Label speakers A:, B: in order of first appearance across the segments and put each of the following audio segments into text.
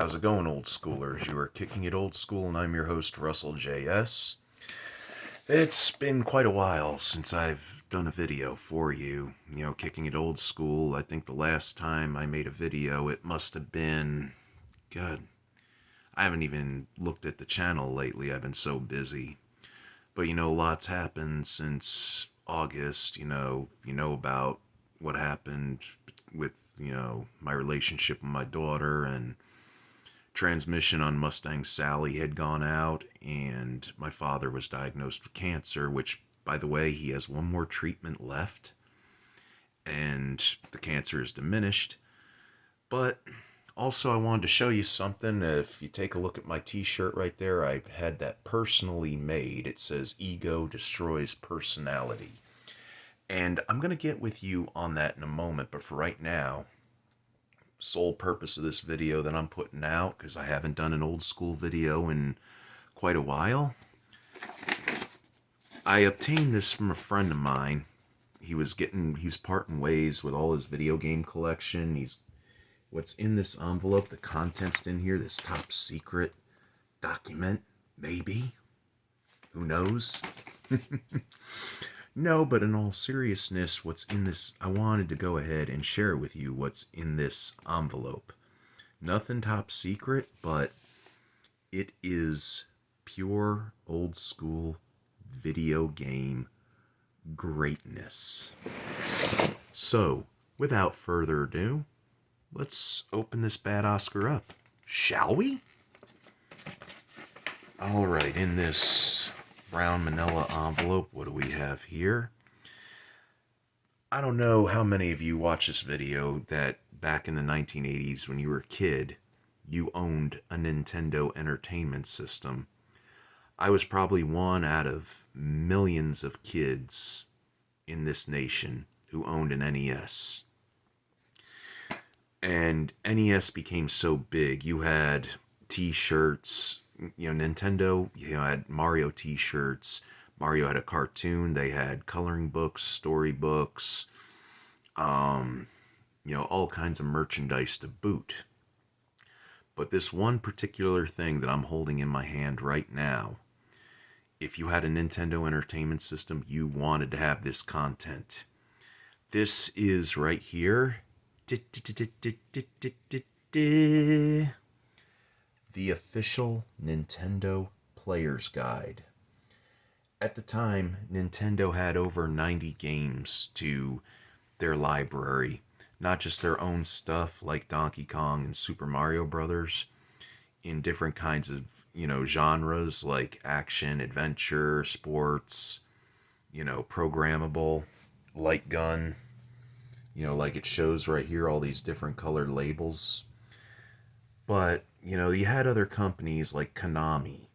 A: How's it going, old schoolers? You are kicking it old school, and I'm your host, Russell JS. It's been quite a while since I've done a video for you. Kicking it old school. I think the last time I made a video, it must have been. God, I haven't even looked at the channel lately. I've been so busy. But lots happened since August. You know about what happened with, my relationship with my daughter, and transmission on Mustang Sally had gone out, and my father was diagnosed with cancer, which, by the way, he has one more treatment left, and the cancer is diminished. But also, I wanted to show you something. If you take a look at my t-shirt right there, I had that personally made. It says Ego Destroys Personality. And I'm going to get with you on that in a moment, but for right now, sole purpose of this video that I'm putting out, because I haven't done an old school video in quite a while, I obtained this from a friend of mine. He's parting ways with all his video game collection. What's in this envelope, the contents in here, this top secret document, maybe, who knows? No, but in all seriousness, what's in this, I wanted to go ahead and share with you what's in this envelope. Nothing top secret, but it is pure old school video game greatness. So, without further ado, let's open this bad Oscar up, shall we? Alright, in this brown manila envelope, what do we have here? I don't know how many of you watch this video that back in the 1980s when you were a kid, you owned a Nintendo Entertainment System. I was probably one out of millions of kids in this nation who owned an NES. And NES became so big. You had t-shirts, Nintendo, had Mario t-shirts. Mario had a cartoon. They had coloring books, storybooks, all kinds of merchandise to boot. But this one particular thing that I'm holding in my hand right now, if you had a Nintendo Entertainment System, you wanted to have this content. This is right here. The official Nintendo Player's Guide. At the time, Nintendo had over 90 games to their library. Not just their own stuff like Donkey Kong and Super Mario Brothers, in different kinds of, genres like action, adventure, sports, programmable, light gun, like it shows right here, all these different colored labels. But, you had other companies like Konami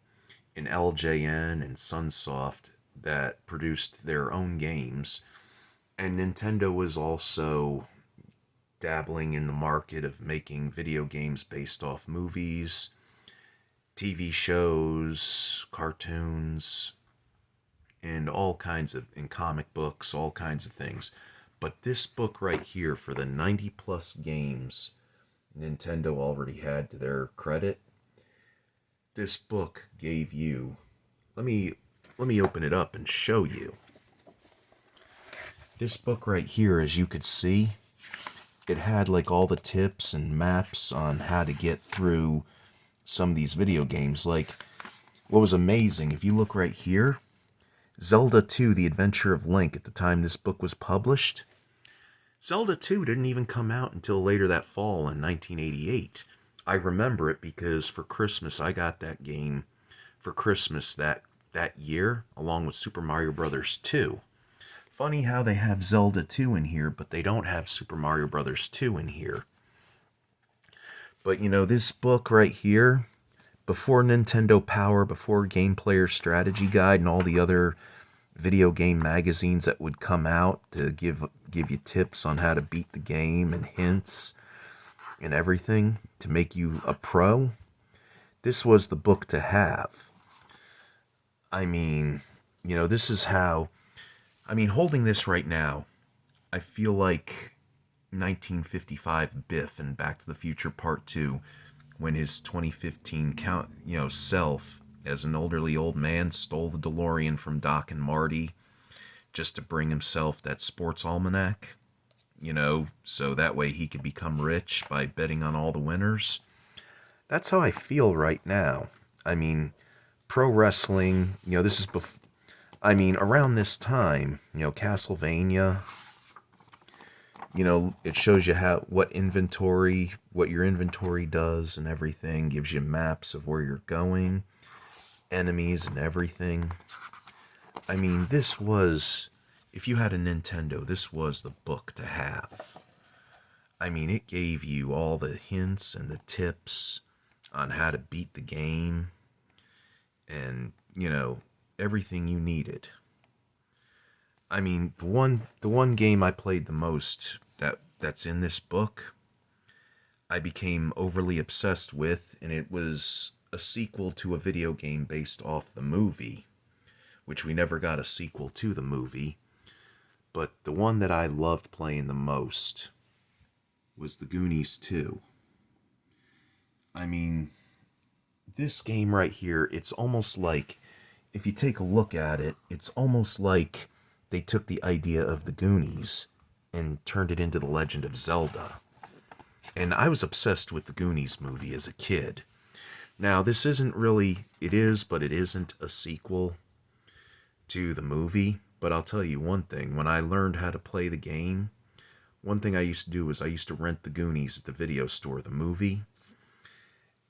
A: and LJN and Sunsoft that produced their own games. And Nintendo was also dabbling in the market of making video games based off movies, TV shows, cartoons, and and comic books, all kinds of things. But this book right here, for the 90 plus games Nintendo already had to their credit, this book gave you, let me open it up and show you. This book right here, as you could see, it had like all the tips and maps on how to get through some of these video games. Like, what was amazing, if you look right here, Zelda 2, The Adventure of Link, at the time this book was published, Zelda 2 didn't even come out until later that fall in 1988. I remember it because for Christmas, I got that game for Christmas that year, along with Super Mario Brothers 2. Funny how they have Zelda 2 in here, but they don't have Super Mario Brothers 2 in here. But this book right here, before Nintendo Power, before Game Player Strategy Guide and all the other video game magazines that would come out to give you tips on how to beat the game and hints and everything to make you a pro, this was the book to have. I mean, this is how, holding this right now, I feel like 1955 Biff in Back to the Future Part 2, when his 2015 self, as an elderly old man, stole the DeLorean from Doc and Marty just to bring himself that sports almanac, so that way he could become rich by betting on all the winners. That's how I feel right now. I mean, pro wrestling, this is around this time, Castlevania, it shows you what your inventory does and everything, gives you maps of where you're going, enemies and everything. I mean, if you had a Nintendo, this was the book to have. I mean, it gave you all the hints and the tips on how to beat the game and, everything you needed. I mean, the one game I played the most that's in this book, I became overly obsessed with, and it was a sequel to a video game based off the movie, which we never got a sequel to the movie. But the one that I loved playing the most was The Goonies 2. I mean, this game right here, it's almost like, if you take a look at it, it's almost like they took the idea of The Goonies and turned it into The Legend of Zelda. And I was obsessed with the Goonies movie as a kid. Now, this isn't really, it is, but it isn't a sequel to the movie. But I'll tell you one thing, when I learned how to play the game, one thing I used to do was I used to rent the Goonies at the video store, the movie,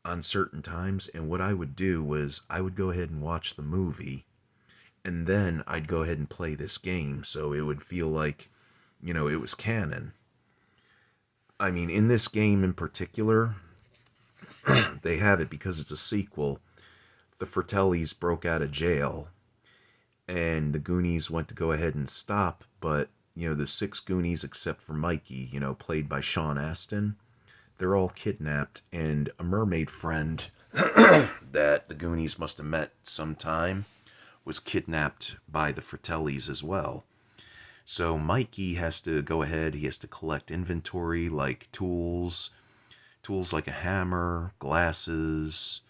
A: on certain times. And what I would do was I would go ahead and watch the movie, and then I'd go ahead and play this game, so it would feel like, it was canon. I mean, in this game in particular, they have it because it's a sequel. The Fratellis broke out of jail, and the Goonies went to go ahead and stop, but, the 6 Goonies, except for Mikey, played by Sean Astin, they're all kidnapped, and a mermaid friend that the Goonies must have met sometime was kidnapped by the Fratellis as well. So Mikey has to go ahead, he has to collect inventory like tools like a hammer, glasses,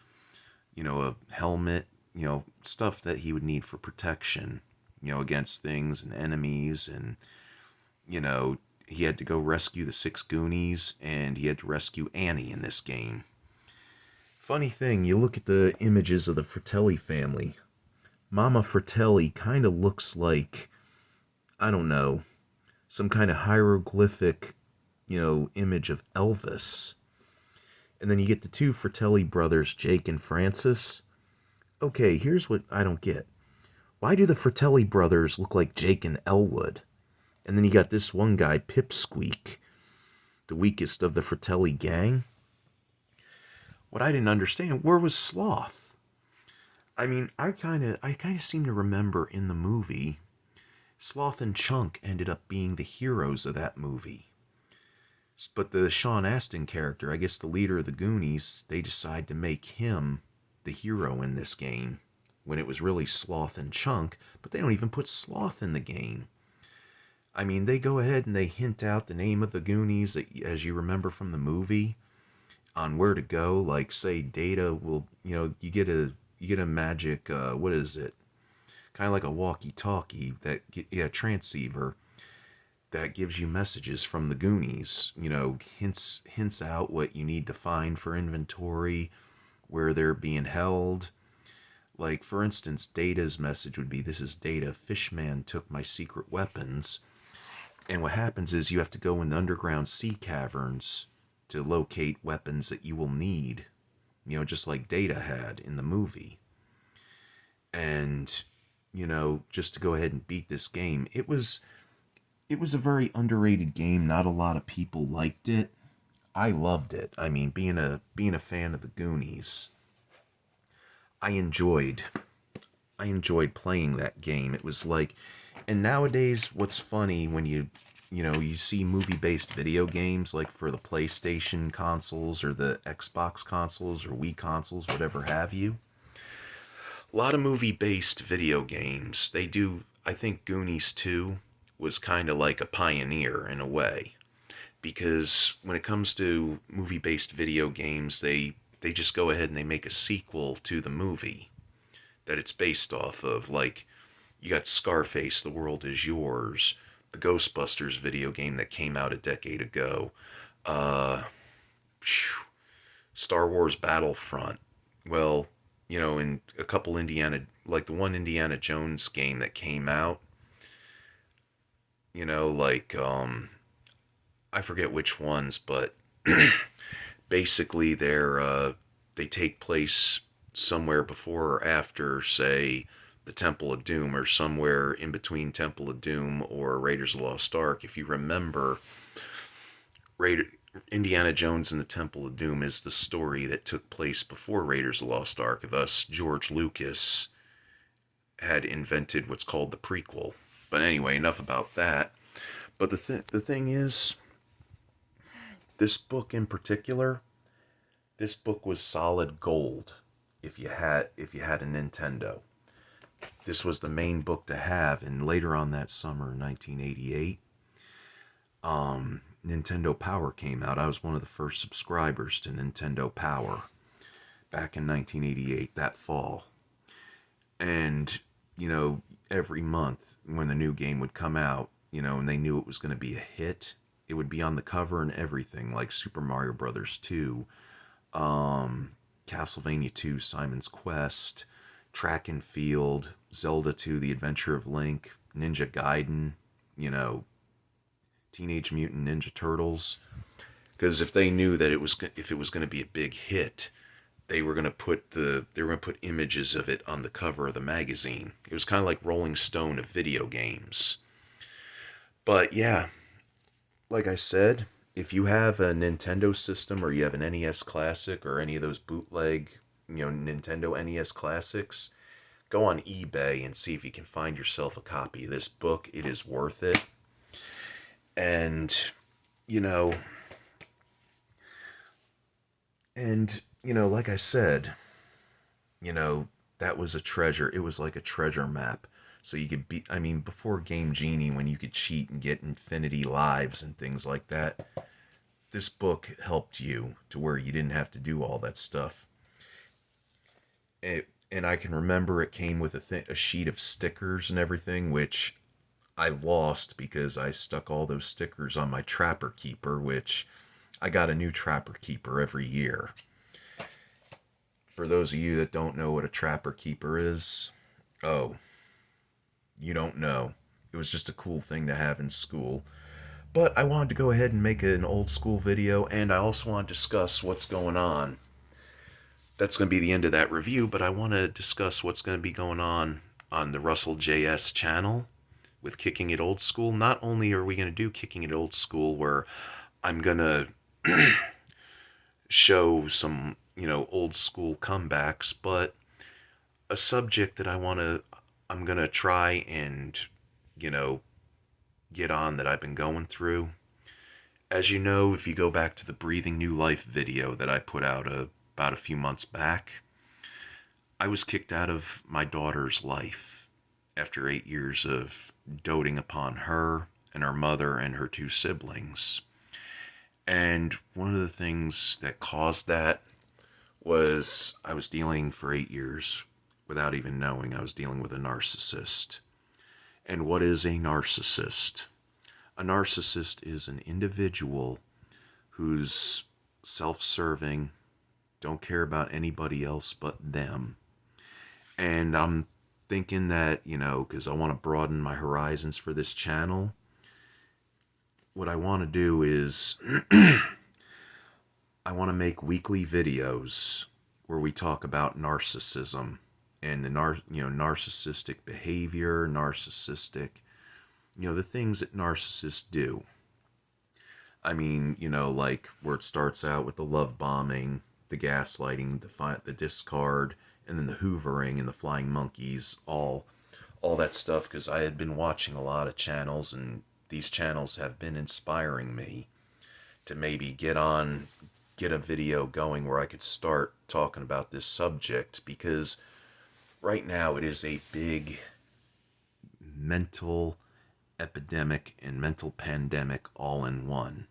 A: a helmet, stuff that he would need for protection, against things and enemies. And, he had to go rescue the 6 Goonies, and he had to rescue Annie in this game. Funny thing, you look at the images of the Fratelli family. Mama Fratelli kind of looks like, I don't know, some kind of hieroglyphic, image of Elvis. And then you get the 2 Fratelli brothers, Jake and Francis. Okay, here's what I don't get. Why do the Fratelli brothers look like Jake and Elwood? And then you got this one guy, Pipsqueak, the weakest of the Fratelli gang. What I didn't understand, where was Sloth? I mean, I kind of seem to remember in the movie, Sloth and Chunk ended up being the heroes of that movie. But the Sean Astin character, I guess the leader of the Goonies, they decide to make him the hero in this game, when it was really Sloth and Chunk, but they don't even put Sloth in the game. I mean, they go ahead and they hint out the name of the Goonies, as you remember from the movie, on where to go. Like, say, Data will, you get a magic, what is it? Kind of like a walkie-talkie, transceiver, that gives you messages from the Goonies. Hints out what you need to find for inventory, where they're being held. Like, for instance, Data's message would be, "This is Data. Fishman took my secret weapons." And what happens is you have to go in the underground sea caverns to locate weapons that you will need, just like Data had in the movie. And, just to go ahead and beat this game, it was a very underrated game. Not a lot of people liked it. I loved it. I mean, being a fan of the Goonies, I enjoyed playing that game. It was like, and nowadays, what's funny when you see movie-based video games, like for the PlayStation consoles or the Xbox consoles or Wii consoles, whatever have you. A lot of movie-based video games, they do, I think Goonies 2 was kind of like a pioneer in a way. Because when it comes to movie-based video games, they they just go ahead and they make a sequel to the movie that it's based off of. Like, you got Scarface, The World Is Yours, the Ghostbusters video game that came out a decade ago, uh, Star Wars Battlefront. Well, in a couple like the one Indiana Jones game that came out, like, I forget which ones, but basically they take place somewhere before or after, say, the Temple of Doom, or somewhere in between Temple of Doom or Raiders of the Lost Ark. If you remember, Raider, Indiana Jones and the Temple of Doom is the story that took place before Raiders of the Lost Ark. Thus, George Lucas had invented what's called the prequel. But anyway, enough about that. But the thing is, this book in particular, this book was solid gold if you had a Nintendo. This was the main book to have, and later on that summer, 1988, Nintendo Power came out. I was one of the first subscribers to Nintendo Power back in 1988, that fall. And, every month when the new game would come out, and they knew it was going to be a hit, it would be on the cover and everything, like Super Mario Brothers 2, Castlevania 2, Simon's Quest, Track and Field, Zelda 2, The Adventure of Link, Ninja Gaiden, Teenage Mutant Ninja Turtles. Because if they knew that if it was going to be a big hit, they were going to put images of it on the cover of the magazine. It was kind of like Rolling Stone of video games. But yeah, like I said, if you have a Nintendo system, or you have an NES Classic, or any of those bootleg, Nintendo NES Classics, go on eBay and see if you can find yourself a copy of this book. It is worth it. And, like I said, that was a treasure. It was like a treasure map. So you could before Game Genie, when you could cheat and get infinity lives and things like that, this book helped you to where you didn't have to do all that stuff. And I can remember it came with a sheet of stickers and everything, which I lost because I stuck all those stickers on my Trapper Keeper, which I got a new Trapper Keeper every year. For those of you that don't know what a Trapper Keeper is, you don't know. It was just a cool thing to have in school. But I wanted to go ahead and make an old school video, and I also want to discuss what's going on. That's going to be the end of that review, but I want to discuss what's going to be going on the Russell JS channel with Kicking It Old School. Not only are we going to do Kicking It Old School, where I'm going to show some, old school comebacks, but a subject that I'm going to try and, get on, that I've been going through. As you know, if you go back to the Breathing New Life video that I put out about a few months back, I was kicked out of my daughter's life after 8 years of doting upon her and her mother and her 2 siblings. And one of the things that caused that was I was dealing for 8 years, without even knowing, I was dealing with a narcissist. And what is a narcissist? A narcissist is an individual who's self-serving, don't care about anybody else but them. And I'm thinking that, because I want to broaden my horizons for this channel, what I want to do is I want to make weekly videos where we talk about narcissism and the narcissistic behavior, the things that narcissists do. Like where it starts out with the love bombing, the gaslighting, the discard, and then the hoovering and the flying monkeys, all that stuff, because I had been watching a lot of channels, and these channels have been inspiring me to maybe get a video going where I could start talking about this subject, because right now it is a big mental epidemic and mental pandemic all in one,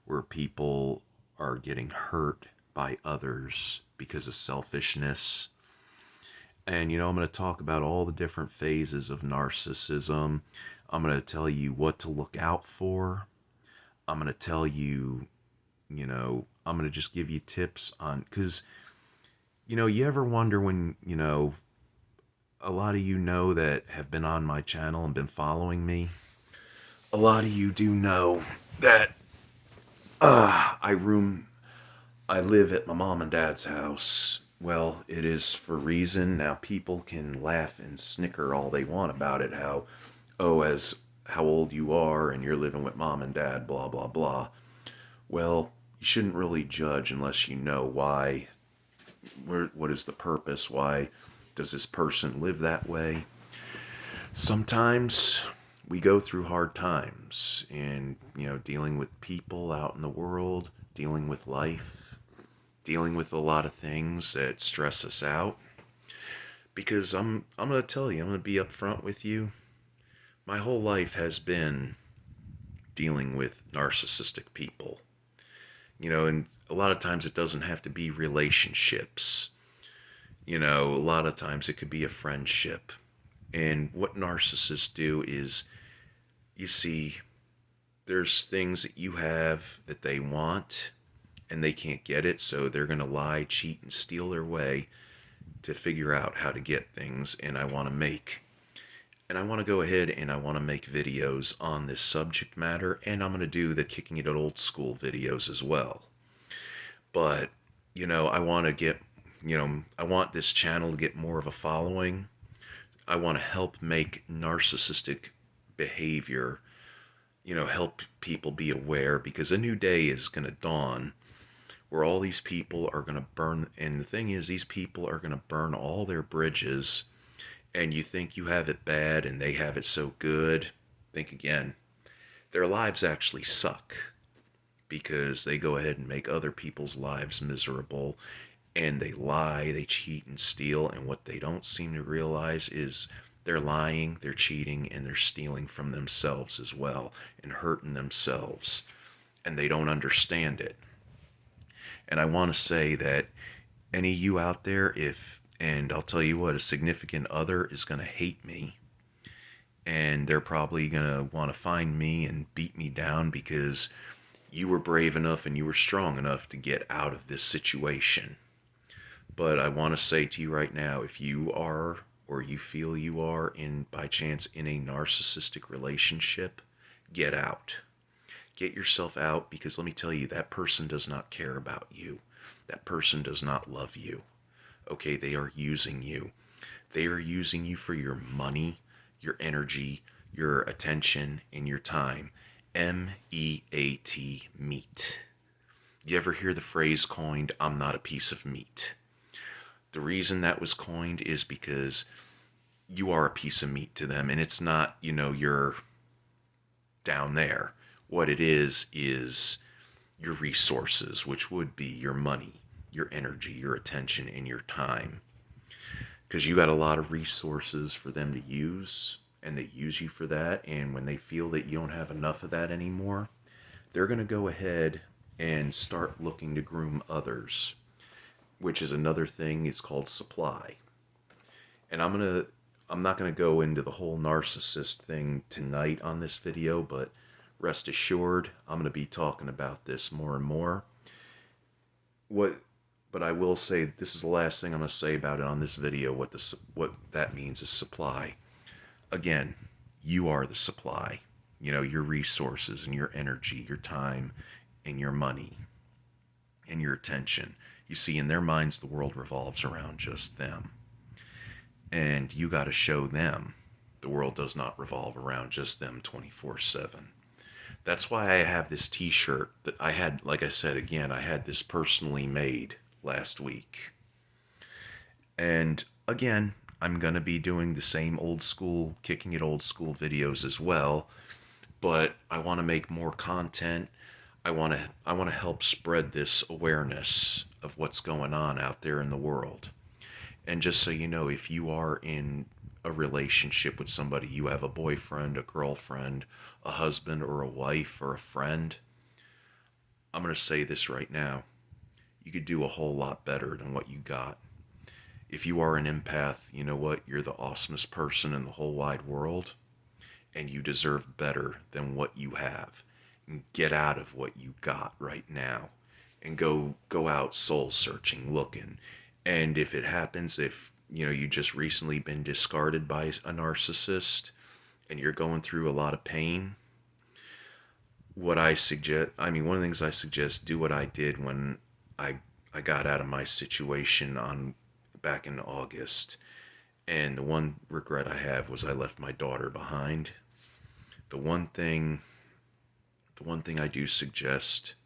A: where people are getting hurt by others because of selfishness. And, I'm going to talk about all the different phases of narcissism. I'm going to tell you what to look out for. I'm going to tell you, I'm going to just give you tips on, because, you ever wonder when, a lot of you know that have been on my channel and been following me. A lot of you do know that I live at my mom and dad's house. Well, it is for a reason. Now people can laugh and snicker all they want about it. As how old you are and you're living with mom and dad, blah, blah, blah. Well, you shouldn't really judge unless you know why. What is the purpose? Why does this person live that way? Sometimes we go through hard times and, dealing with people out in the world, dealing with life, dealing with a lot of things that stress us out. Because I'm going to tell you, I'm going to be upfront with you. My whole life has been dealing with narcissistic people. And a lot of times it doesn't have to be relationships. A lot of times it could be a friendship. And what narcissists do is, you see, there's things that you have that they want and they can't get it, so they're going to lie, cheat, and steal their way to figure out how to get things. And I want to go ahead and I want to make videos on this subject matter, and I'm going to do the Kicking It Old School videos as well. But, I want to get, I want this channel to get more of a following. I want to help make narcissistic behavior, help people be aware, because a new day is going to dawn where all these people are going to burn. And the thing is, these people are going to burn all their bridges. And you think you have it bad and they have it so good. Think again. Their lives actually suck because they go ahead and make other people's lives miserable. And they lie, they cheat and steal. And what they don't seem to realize is they're lying, they're cheating, and they're stealing from themselves as well and hurting themselves. And they don't understand it. And I want to say that any of you out there, and I'll tell you what, a significant other is going to hate me. And they're probably going to want to find me and beat me down because you were brave enough and you were strong enough to get out of this situation. But I want to say to you right now, if you are, or you feel you are, by chance in a narcissistic relationship, get out. Get yourself out, because let me tell you, that person does not care about you. That person does not love you. Okay, they are using you. They are using you for your money, your energy, your attention, and your time. M-E-A-T, meat. You ever hear the phrase coined, "I'm not a piece of meat"? The reason that was coined is because you are a piece of meat to them, and it's not, you're down there. What it is your resources, which would be your money, your energy, your attention, and your time. Because you got a lot of resources for them to use, and they use you for that. And when they feel that you don't have enough of that anymore, they're going to go ahead and start looking to groom others, which is another thing. It's called supply. And I'm not going to go into the whole narcissist thing tonight on this video, but rest assured, I'm going to be talking about this more and more. But I will say, this is the last thing I'm going to say about it on this video, what that means is supply. Again, you are the supply. Your resources and your energy, your time, and your money, and your attention. You see, in their minds, the world revolves around just them. And you got to show them the world does not revolve around just them 24/7. That's why I have this t-shirt that I had, like I said, again, I had this personally made last week. And again, I'm going to be doing the same old school, Kicking It Old School videos as well. But I want to make more content. I want to help spread this awareness of what's going on out there in the world. And just so you know, if you are in a relationship with somebody, you have a boyfriend, a girlfriend, a husband or a wife or a friend, I'm going to say this right now. you could do a whole lot better than what you got. If you are an empath, you know what? You're the awesomest person in the whole wide world, and you deserve better than what you have. And get out of what you got right now and go out soul searching, looking. And if it happens, if you just recently been discarded by a narcissist and you're going through a lot of pain, what I suggest, I mean, one of the things I suggest, do what I did when I I got out of my situation on back in August. And the one regret I have was I left my daughter behind. The one thing the one thing I do suggest,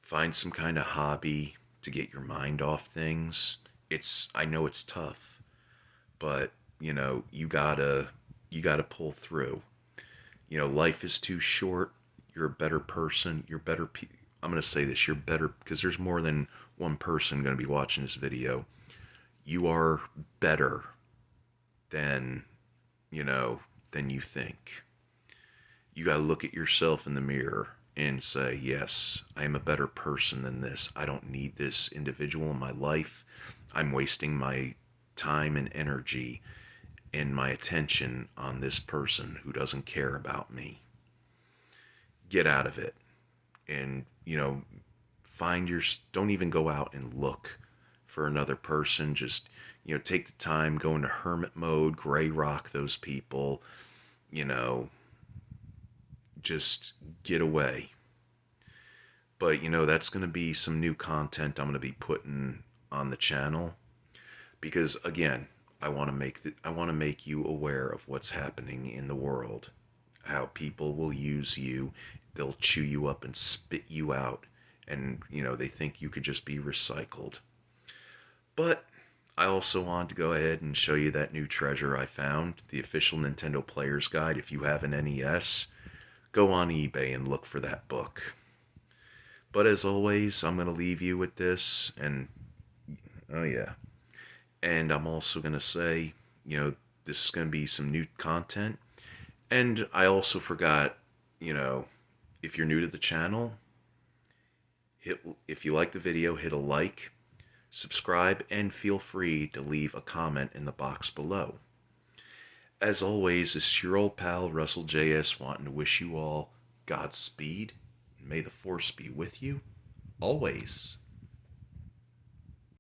A: find some kind of hobby to get your mind off things. I know it's tough, but you gotta pull through. Life is too short. You're a better person. I'm going to say this, you're better because there's more than one person going to be watching this video. You are better than, than you think. You got to look at yourself in the mirror and say, yes, I am a better person than this. I don't need this individual in my life. I'm wasting my time and energy and my attention on this person who doesn't care about me. Get out of it. And, don't even go out and look for another person. Just, take the time, go into hermit mode, gray rock those people, you know, just get away. But, that's going to be some new content I'm going to be putting on the channel because, again, I want to make you aware of what's happening in the world, how people will use you, they'll chew you up and spit you out, and they think you could just be recycled. But I also want to go ahead and show you that new treasure I found, the official Nintendo Player's Guide. If you have an NES, go on eBay and look for that book. But as always, I'm going to leave you with this, and oh yeah. And I'm also going to say, this is going to be some new content. And I also forgot, if you're new to the channel, if you like the video, hit a like, subscribe, and feel free to leave a comment in the box below. As always, it's your old pal, Russell JS, wanting to wish you all Godspeed. May the Force be with you, always.